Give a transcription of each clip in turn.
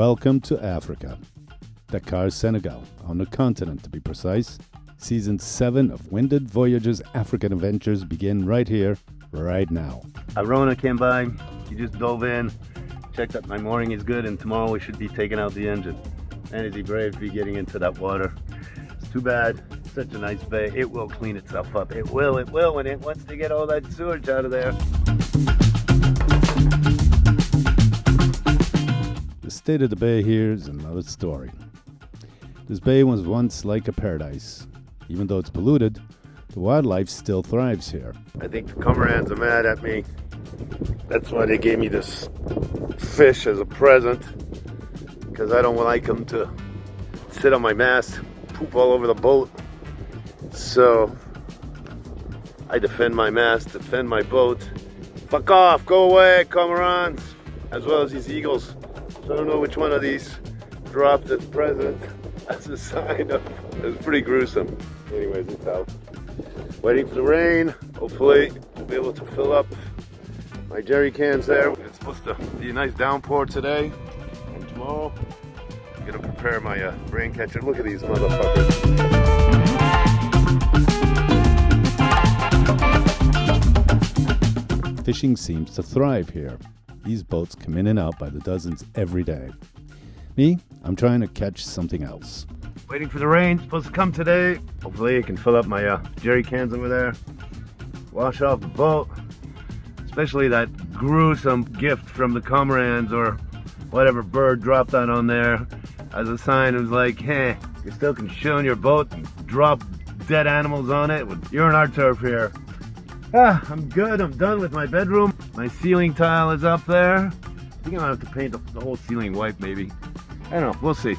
Welcome to Africa. Dakar, Senegal, on the continent to be precise. Season 7 of Winded Voyage's African adventures begin right here, right now. Arona came by, he just dove in, checked that my mooring is good, and tomorrow we should be taking out the engine. And is he brave to be getting into that water. It's too bad, such a nice bay. It will clean itself up. It will, when it wants to get all that sewage out of there. The state of the bay here is another story. This bay was once like a paradise. Even though it's polluted, the wildlife still thrives here. I think the cormorants are mad at me. That's why they gave me this fish as a present, because I don't like them to sit on my mast, poop all over the boat. So I defend my mast, defend my boat. Fuck off, go away, cormorants, as well as these eagles. So I don't know which one of these dropped its present as a sign of, it was pretty gruesome. Anyways, it's out. Waiting for the rain. Hopefully I'll be able to fill up my jerry cans there. It's supposed to be a nice downpour today, and tomorrow I'm gonna prepare my rain catcher. Look at these motherfuckers. Fishing seems to thrive here. These boats come in and out by the dozens every day. Me, I'm trying to catch something else. Waiting for the rain, supposed to come today. Hopefully I can fill up my jerry cans over there, wash off the boat, especially that gruesome gift from the cormorants or whatever bird dropped that on there as a sign. It was like, hey, you still can show in your boat and drop dead animals on it. You're on our turf here. I'm good, I'm done with my bedroom. My ceiling tile is up there. I think I'm gonna have to paint the whole ceiling white maybe. I don't know, we'll see.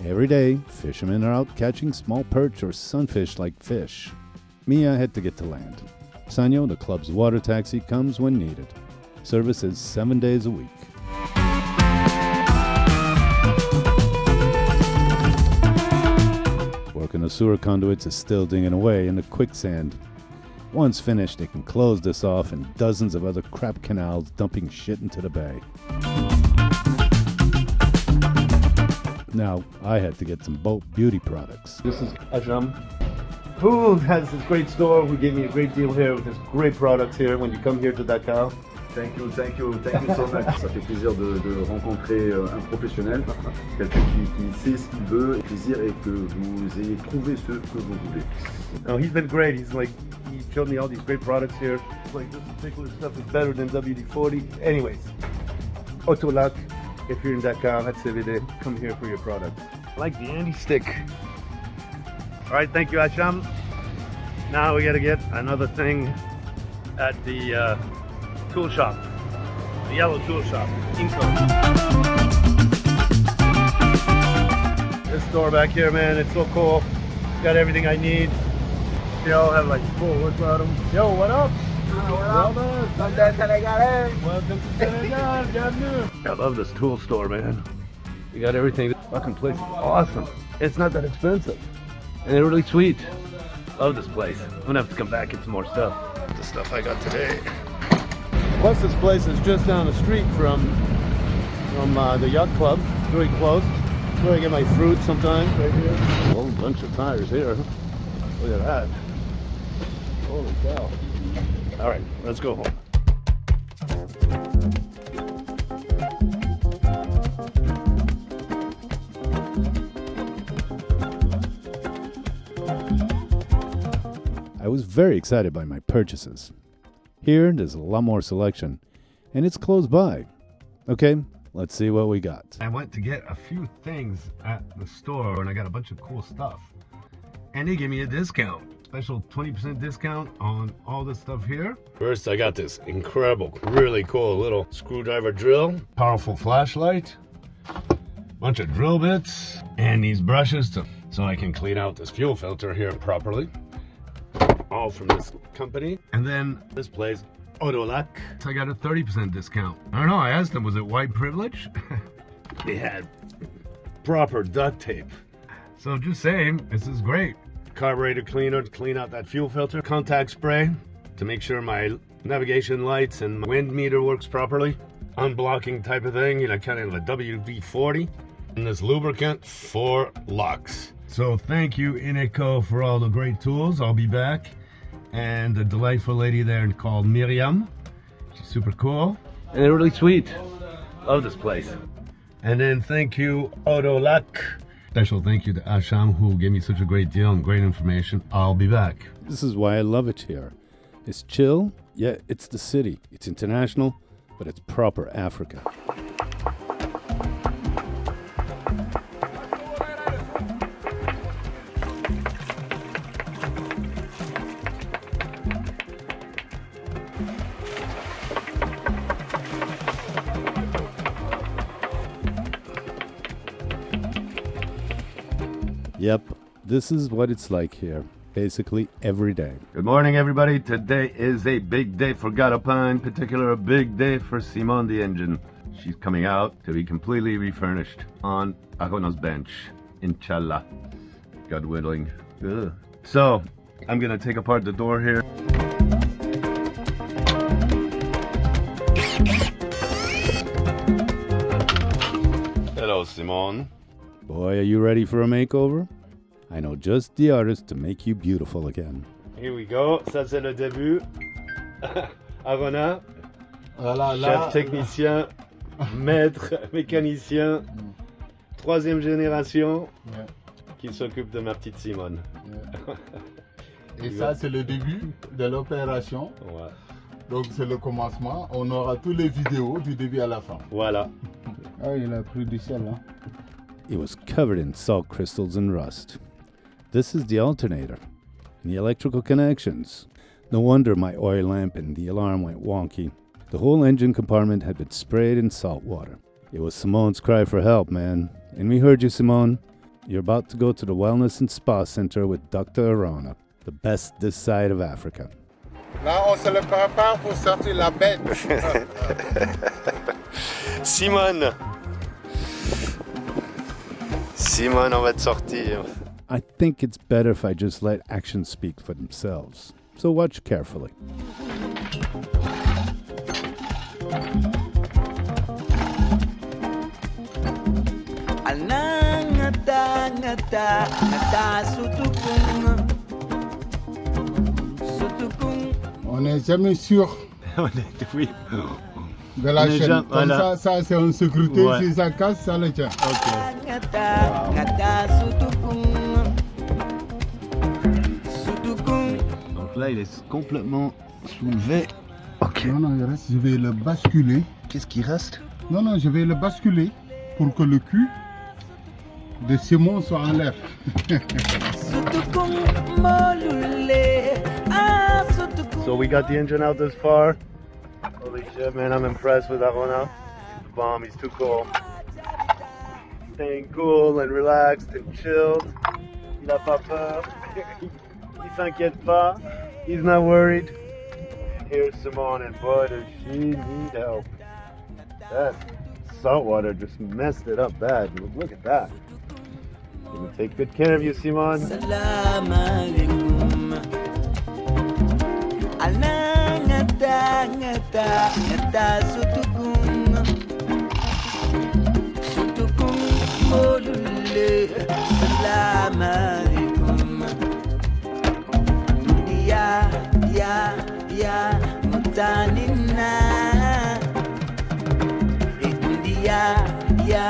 Every day, fishermen are out catching small perch or sunfish like fish. Me, I had to get to land. Sanyo, the club's water taxi, comes when needed. Service is 7 days a week. Working the sewer conduits is still digging away in the quicksand. Once finished, they can close this off and dozens of other crap canals dumping shit into the bay. Now, I had to get some boat beauty products. This is Ajam, who has this great store, who gave me a great deal here with this great products here when you come here to Dakar. Thank you so much. Ça fait plaisir de rencontrer un professionnel, quelqu'un qui sait ce qu'il veut, et plaisir et que vous ayez trouvé ce que vous voulez. Oh, he's been great. He showed me all these great products here. Like this particular stuff is better than WD-40. Anyways, Otolak, if you're in Dakar, Hatsevide, come here for your products. I like the anti-stick. All right, thank you, Asham. Now we gotta get another thing at the tool shop, the yellow tool shop, Inco. This store back here, man, it's so cool. It's got everything I need. They all have like full wood bottom. Yo, what up? Welcome to Senegal. Bienvenue. I love this tool store, man. You got everything. This fucking place is awesome. It's not that expensive. And they're really sweet. Love this place. I'm gonna have to come back and get some more stuff. The stuff I got today. Plus this place is just down the street from the yacht club. It's really close. That's where I get my fruit sometimes, right here. A whole bunch of tires here. Look at that. Holy cow. All right, let's go home. I was very excited by my purchases. Here, there's a lot more selection, and it's close by. Okay, let's see what we got. I went to get a few things at the store, and I got a bunch of cool stuff. And they gave me a discount. Special 20% discount on all this stuff here. First, I got this incredible, really cool little screwdriver drill, powerful flashlight, bunch of drill bits, and these brushes so I can clean out this fuel filter here properly. All from this company. And then this place Odolac. I got a 30% discount. I don't know, I asked them, was it white privilege? They had proper duct tape. So just saying, this is great. Carburetor cleaner to clean out that fuel filter. Contact spray to make sure my navigation lights and my wind meter works properly. Unblocking type of thing, kind of a WD-40. And this lubricant for locks. So thank you, Ineco, for all the great tools. I'll be back. And a delightful lady there called Miriam. She's super cool. And they're really sweet. Love this place. And then thank you, Odolac. Special thank you to Asham, who gave me such a great deal and great information. I'll be back. This is why I love it here. It's chill, yeah, it's the city. It's international, but it's proper Africa. Yep, this is what it's like here, basically every day. Good morning, everybody. Today is a big day for Galopin, in particular a big day for Simone the engine. She's coming out to be completely refurnished on Arona's bench, inshallah, God willing. Ugh. So, I'm gonna take apart the door here. Hello, Simone. Boy, are you ready for a makeover? I know just the artist to make you beautiful again. Here we go. Ça, c'est le début. Arona, Voilà, chef technicien, maître mécanicien, troisième génération, qui s'occupe de ma petite Simone. Et ça, c'est le début de l'opération. Ouais. Donc, c'est le commencement. On aura tous les vidéos du début à la fin. Voilà. Ah, il a pris du sel, hein? It was covered in salt crystals and rust. This is the alternator and the electrical connections. No wonder my oil lamp and the alarm went wonky. The whole engine compartment had been sprayed in salt water. It was Simone's cry for help, man. And we heard you, Simone. You're about to go to the Wellness and Spa Center with Dr. Arona, the best this side of Africa. Là, on se le prépare pour sortir la bête. Simone. Simone, on va te sortir. I think it's better if I just let actions speak for themselves. So watch carefully. On n'est jamais sûr Oui. de la chaîne. Comme voilà. Ça c'est une sécurité. Ouais. Si ça casse, ça le tient. Ok. Donc là, il est complètement soulevé. Ok. Non, non, il reste. Je vais le basculer. Qu'est-ce qui reste? Non, non, je vais le basculer pour que le cul de Simon soit en l'air. So we got the engine out this far. Holy shit, man, I'm impressed with Arona. He's bomb, he's too cool. Staying cool and relaxed and chilled. Il a pas peur. Il s'inquiète pas. He's not worried. And here's Simone, and boy, does she need help. That salt water just messed it up bad. Look at that. I'm gonna take good care of you, Simone. Salam alaikum. Ngata ngata ngata sutukun sutukun olule. Salam alaikum. Dunia ya mutanina. Dunia ya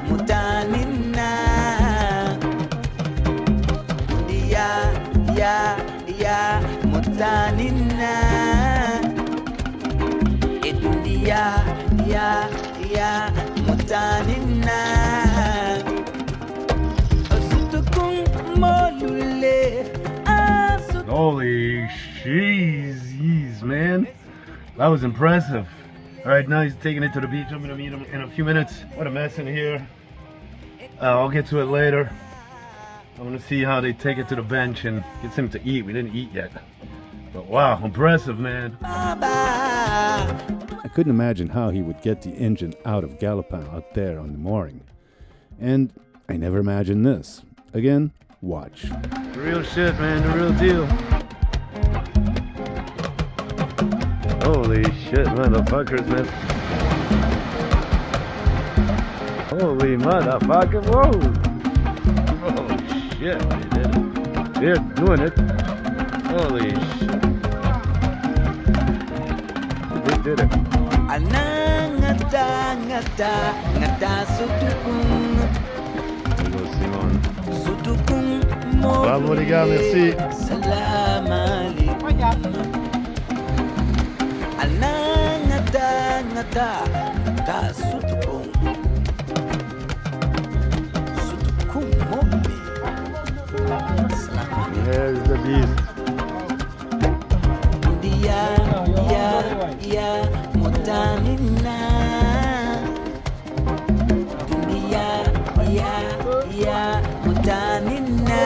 mutanina. Ya mutanina. Dunia ya mutanina. Holy jeez, man. That was impressive. All right, now he's taking it to the beach. I'm gonna meet him in a few minutes. What a mess in here. I'll get to it later. I want to see how they take it to the bench and get him to eat. We didn't eat yet. But wow, impressive, man. I couldn't imagine how he would get the engine out of Galopin out there on the mooring. And I never imagined this. Again, watch. The real shit, man, the real deal. Holy shit, motherfuckers, man. Holy motherfucker, whoa! Oh shit, they did it. They're doing it. Holy shit. They did it. There goes Simone. Bravo les gars, merci. Salam alaikum. Anangata sutukum. Sutukum mobi. There's the beast. Ya mutanina. Ya mutanina.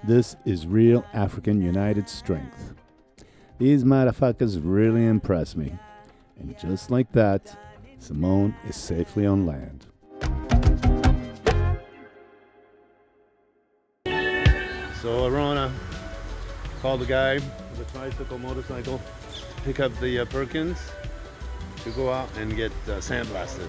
This is real African United strength. These motherfuckers really impress me. And just like that, Simone is safely on land. So Arona called the guy with a tricycle, motorcycle, to pick up the Perkins to go out and get sandblasted.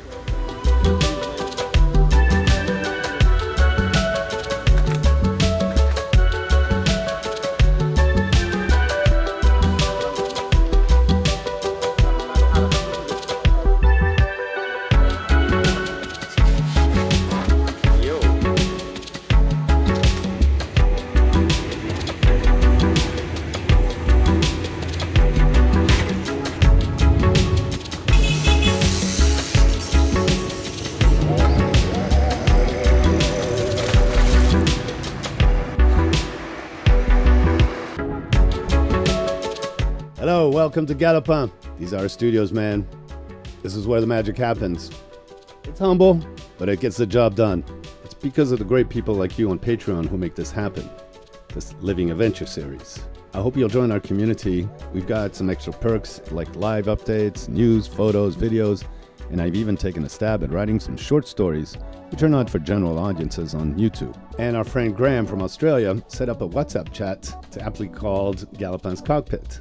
Hello, welcome to Galopin. These are our studios, man. This is where the magic happens. It's humble, but it gets the job done. It's because of the great people like you on Patreon who make this happen. This Living Adventure series. I hope you'll join our community. We've got some extra perks like live updates, news, photos, videos, and I've even taken a stab at writing some short stories which are not for general audiences on YouTube. And our friend Graham from Australia set up a WhatsApp chat to aptly called Galopin's Cockpit.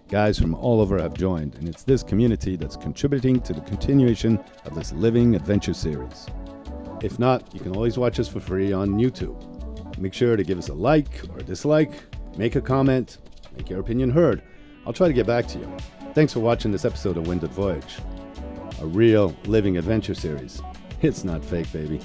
Guys from all over have joined, and it's this community that's contributing to the continuation of this Living Adventure series. If not, you can always watch us for free on YouTube. Make sure to give us a like or a dislike, make a comment, make your opinion heard. I'll try to get back to you. Thanks for watching this episode of Winded Voyage, a real Living Adventure series. It's not fake, baby.